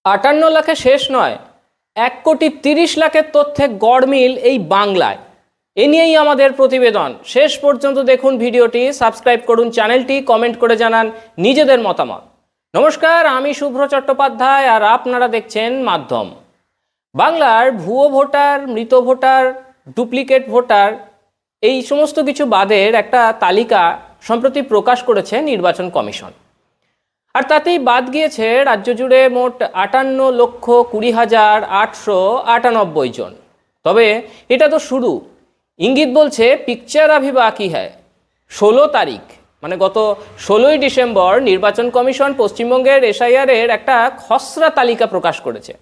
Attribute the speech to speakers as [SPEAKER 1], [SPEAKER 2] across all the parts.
[SPEAKER 1] 58 লাখে শেষ নয়, 1,30,00,000-এর তথ্যে গড়মিল এই বাংলায়। এ নিয়েই আমাদের প্রতিবেদন। শেষ পর্যন্ত দেখুন ভিডিওটি, সাবস্ক্রাইব করুন চ্যানেলটি, কমেন্ট করে জানান নিজেদের মতামত। নমস্কার, আমি শুভ্র চট্টোপাধ্যায় আর আপনারা দেখছেন মাধ্যম। বাংলার ভুয়ো ভোটার, মৃত ভোটার, ডুপ্লিকেট ভোটার এই সমস্ত কিছু বাদের একটা তালিকা সম্প্রতি প্রকাশ করেছে নির্বাচন কমিশন। আর তাতেই বাদ গিয়েছে রাজ্য জুড়ে মোট 58,20,898 জন। তবে এটা তো শুরু। ইঙ্গিত বলছে পিকচার আভি বাকি হ্যায়। 16 তারিখ মানে গত 16ই ডিসেম্বর নির্বাচন কমিশন পশ্চিমবঙ্গের এসআইআরের একটা খসড়া তালিকা প্রকাশ করেছে।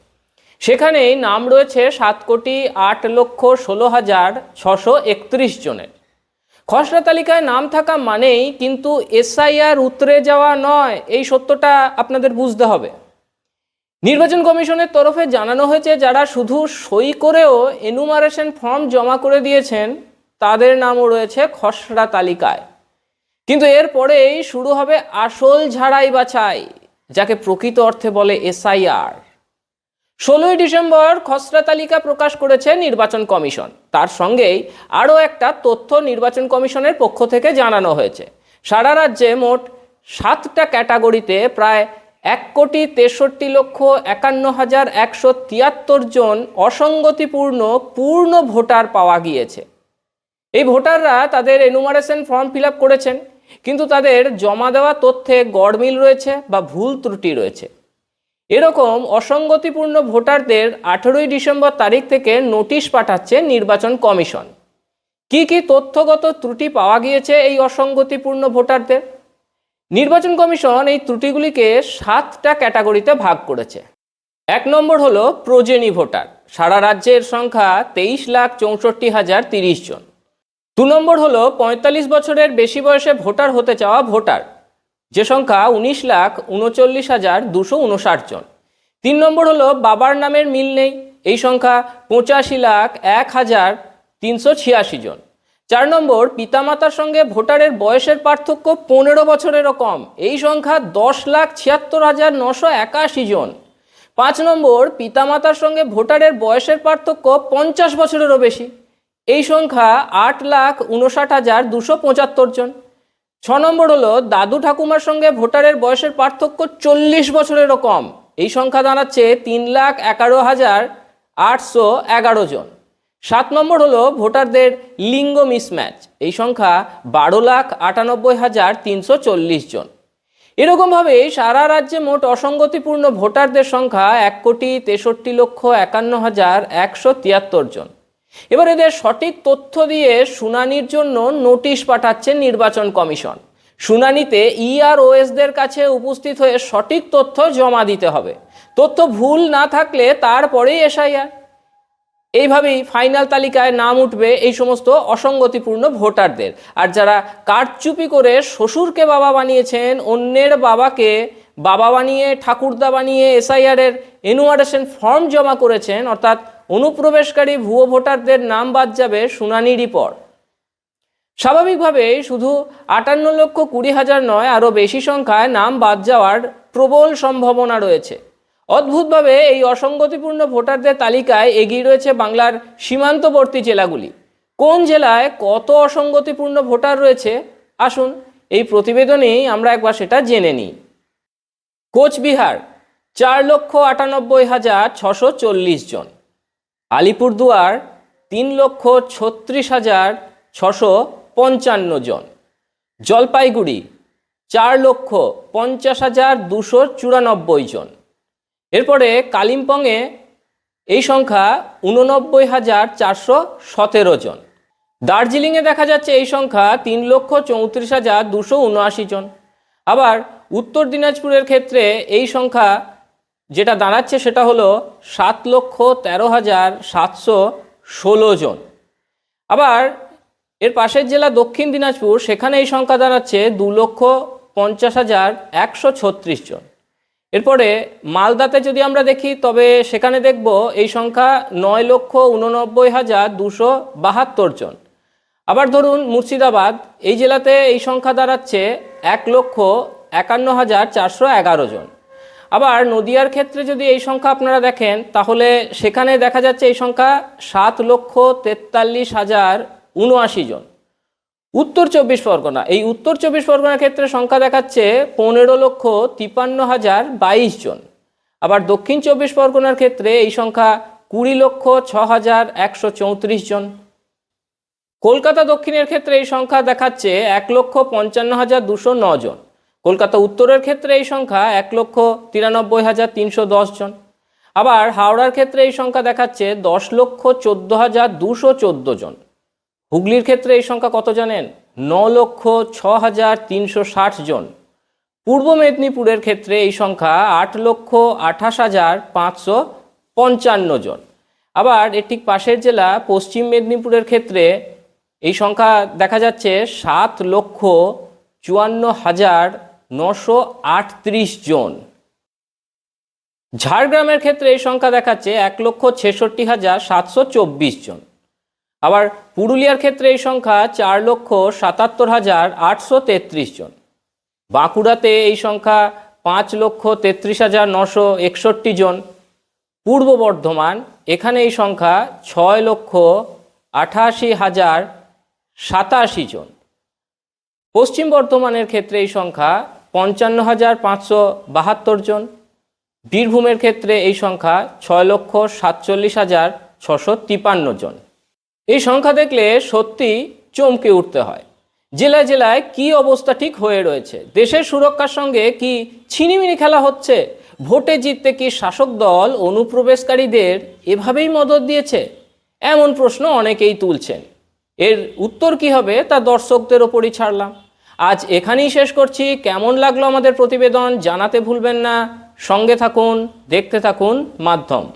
[SPEAKER 1] সেখানেই নাম রয়েছে 7,08,16,631 জনের। খসড়া তালিকায় নাম থাকা মানেই কিন্তু এসআইআর উতরে যাওয়া নয়, এই সত্যটা আপনাদের বুঝতে হবে। নির্বাচন কমিশনের তরফে জানানো হয়েছে যারা শুধু সই করেও এনুমারেশন ফর্ম জমা করে দিয়েছেন তাদের নামও রয়েছে খসড়া তালিকায়। কিন্তু এরপরেই শুরু হবে আসল ঝাড়াই বাছাই, যাকে প্রকৃত অর্থে বলে এসআইআর। 16ই ডিসেম্বর খসড়া তালিকা প্রকাশ করেছে নির্বাচন কমিশন। তার সঙ্গেই আরও একটা তথ্য নির্বাচন কমিশনের পক্ষ থেকে জানানো হয়েছে। সারা রাজ্যে মোট 7টা ক্যাটাগরিতে প্রায় 1,63,51,173 জন অসঙ্গতিপূর্ণ পূর্ণ ভোটার পাওয়া গিয়েছে। এই ভোটাররা তাদের এনুমারেশন ফর্ম ফিল আপ করেছেন, কিন্তু তাদের জমা দেওয়া তথ্যে গড়মিল রয়েছে বা ভুল ত্রুটি রয়েছে। এরকম অসঙ্গতিপূর্ণ ভোটারদের 18ই ডিসেম্বর তারিখ থেকে নোটিশ পাঠাচ্ছে নির্বাচন কমিশন। কি কি তথ্যগত ত্রুটি পাওয়া গিয়েছে এই অসঙ্গতিপূর্ণ ভোটারদের? নির্বাচন কমিশন এই ত্রুটিগুলিকে 7টা ক্যাটাগরিতে ভাগ করেছে। 1 নম্বর হলো প্রজেনী ভোটার। সারা রাজ্যের সংখ্যা 23,64,030 জন। 2 নম্বর হলো 45 বছরের বেশি বয়সে ভোটার হতে চাওয়া ভোটার, যে সংখ্যা 19,39,259 জন। 3 নম্বর হলো বাবার নামের মিল নেই, এই সংখ্যা 85,01,386 জন। 4 নম্বর পিতামাতার সঙ্গে ভোটারের বয়সের পার্থক্য 15 বছরেরও কম, এই সংখ্যা 10,76,981 জন। 5 নম্বর পিতামাতার সঙ্গে ভোটারের বয়সের পার্থক্য 50 বছরেরও বেশি, এই সংখ্যা 8,59,275 জন। 6 নম্বর হলো দাদু ঠাকুমার সঙ্গে ভোটারের বয়সের পার্থক্য 40 বছরেরও কম, এই সংখ্যা দাঁড়াচ্ছে 3,11,811 জন। 7 নম্বর হলো ভোটারদের লিঙ্গ মিসম্যাচ, এই সংখ্যা 12,98,340 জন। এরকমভাবে সারা রাজ্যে মোট অসঙ্গতিপূর্ণ ভোটারদের সংখ্যা 1,63,51,173 জন। এবার এদের সঠিক তথ্য দিয়ে শুনানির জন্য নোটিশ পাঠাচ্ছে নির্বাচন কমিশন। শুনানিতে ইআরওএসদের কাছে উপস্থিত হয়ে সঠিক তথ্য জমা দিতে হবে। তথ্য ভুল না থাকলে তারপরেই এসআইআর। এইভাবেই ফাইনাল তালিকায় নাম উঠবে এই সমস্ত অসঙ্গতিপূর্ণ ভোটারদের। আর যারা কারচুপি করে শ্বশুরকে বাবা বানিয়েছেন, অন্যের বাবাকে বাবা বানিয়ে ঠাকুরদা বানিয়ে এসআইআরের এনুমারেশন ফর্ম জমা করেছেন, অর্থাৎ অনুপ্রবেশকারী ভুয়ো ভোটারদের নাম বাদ যাবে শুনানিরই পর। স্বাভাবিকভাবেই শুধু 58,20,000 নয়, আরও বেশি সংখ্যায় নাম বাদ যাওয়ার প্রবল সম্ভাবনা রয়েছে। অদ্ভুতভাবে এই অসঙ্গতিপূর্ণ ভোটারদের তালিকায় এগিয়ে রয়েছে বাংলার সীমান্তবর্তী জেলাগুলি। কোন জেলায় কত অসঙ্গতিপূর্ণ ভোটার রয়েছে আসুন এই প্রতিবেদনেই আমরা একবার সেটা জেনে নিই। কোচবিহার 4,98,640 জন। আলিপুরদুয়ার 3,36,655 জন। জলপাইগুড়ি 4,50,294 জন। এরপরে কালিম্পংয়ে এই সংখ্যা 89,417 জন। দার্জিলিংয়ে দেখা যাচ্ছে এই সংখ্যা 3,34,279 জন। আবার উত্তর দিনাজপুরের ক্ষেত্রে এই সংখ্যা যেটা দাঁড়াচ্ছে সেটা হলো 7,13,716 জন। আবার এর পাশের জেলা দক্ষিণ দিনাজপুর, সেখানে এই সংখ্যা দাঁড়াচ্ছে 2,50,136 জন। এরপরে মালদাতে যদি আমরা দেখি তবে সেখানে দেখব এই সংখ্যা 9,89,272 জন। আবার ধরুন মুর্শিদাবাদ, এই জেলাতে এই সংখ্যা দাঁড়াচ্ছে 1,51,411 জন। আবার নদিয়ার ক্ষেত্রে যদি এই সংখ্যা আপনারা দেখেন তাহলে সেখানে দেখা যাচ্ছে এই সংখ্যা 7,43,079 জন। উত্তর চব্বিশ পরগনা, এই উত্তর চব্বিশ পরগনার ক্ষেত্রে সংখ্যা দেখাচ্ছে 15,53,022 জন। আবার দক্ষিণ চব্বিশ পরগনার ক্ষেত্রে এই সংখ্যা 20,06,134 জন। কলকাতা দক্ষিণের ক্ষেত্রে এই সংখ্যা দেখাচ্ছে 1,55,209 জন। কলকাতা উত্তরের ক্ষেত্রে এই সংখ্যা 1,93,310 জন। আবার হাওড়ার ক্ষেত্রে এই সংখ্যা দেখাচ্ছে 10,14,214 জন। হুগলির ক্ষেত্রে এই সংখ্যা কত জানেন? 9,06,360 জন। পূর্ব মেদিনীপুরের ক্ষেত্রে এই সংখ্যা 8,28,555 জন। আবার এর ঠিক পাশের জেলা পশ্চিম মেদিনীপুরের ক্ষেত্রে এই সংখ্যা দেখা যাচ্ছে 7,54,938 জন। ঝাড়গ্রামের ক্ষেত্রে এই সংখ্যা দেখাচ্ছে 1,66,724 জন। আবার পুরুলিয়ার ক্ষেত্রে এই সংখ্যা 4,77,833 জন। বাঁকুড়াতে এই সংখ্যা 5,33,961 জন। পূর্ব বর্ধমান, এখানে এই সংখ্যা 6,88,087 জন। পশ্চিম বর্ধমানের ক্ষেত্রে এই সংখ্যা 55,572 জন। বীরভূমের ক্ষেত্রে এই সংখ্যা 6,47,653 জন। এই সংখ্যা দেখলে সত্যি চমকে উঠতে হয়। জেলায় জেলায় কি অবস্থা ঠিক হয়ে রয়েছে? দেশের সুরক্ষার সঙ্গে কি ছিনিমিনি খেলা হচ্ছে? ভোটে জিততে কি শাসক দল অনুপ্রবেশকারীদের এভাবেই মদদ দিয়েছে? এমন প্রশ্ন অনেকেই তুলছেন। এর উত্তর কি হবে তা দর্শকদের ওপরই ছাড়লাম। আজ এখানেই শেষ করছি। কেমন লাগলো আমাদের প্রতিবেদন জানাতে ভুলবেন না। সঙ্গে থাকুন, দেখতে থাকুন মাধ্যম।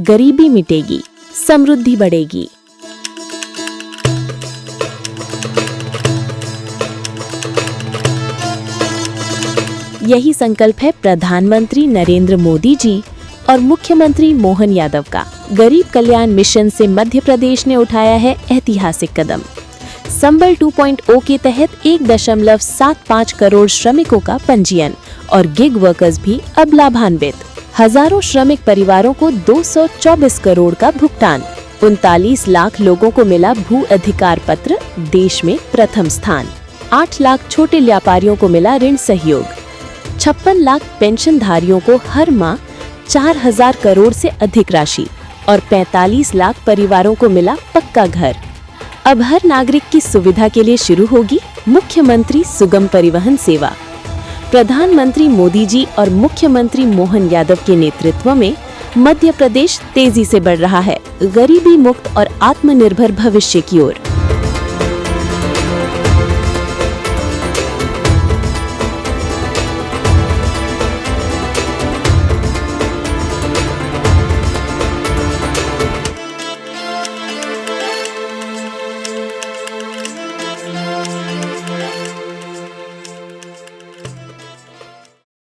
[SPEAKER 2] गरीबी मिटेगी, समृद्धि बढ़ेगी। यही संकल्प है प्रधानमंत्री नरेंद्र मोदी जी और मुख्यमंत्री मोहन यादव का। गरीब कल्याण मिशन से मध्य प्रदेश ने उठाया है ऐतिहासिक कदम। संबल 2.0 के तहत 1.75 करोड़ श्रमिकों का पंजीयन और गिग वर्कर्स भी अब लाभान्वित। हजारों श्रमिक परिवारों को 224 करोड़ का भुगतान। 39 लाख लोगों को मिला भू अधिकार पत्र, देश में प्रथम स्थान। 8 लाख छोटे व्यापारियों को मिला ऋण सहयोग। 56 लाख पेंशनधारियों को हर माह 4,000 करोड़ से अधिक राशि और 45 लाख परिवारों को मिला पक्का घर। अब हर नागरिक की सुविधा के लिए शुरू होगी मुख्यमंत्री सुगम परिवहन सेवा। प्रधानमंत्री मोदी जी और मुख्यमंत्री मोहन यादव के नेतृत्व में मध्य प्रदेश तेजी से बढ़ रहा है गरीबी मुक्त और आत्मनिर्भर भविष्य की ओर।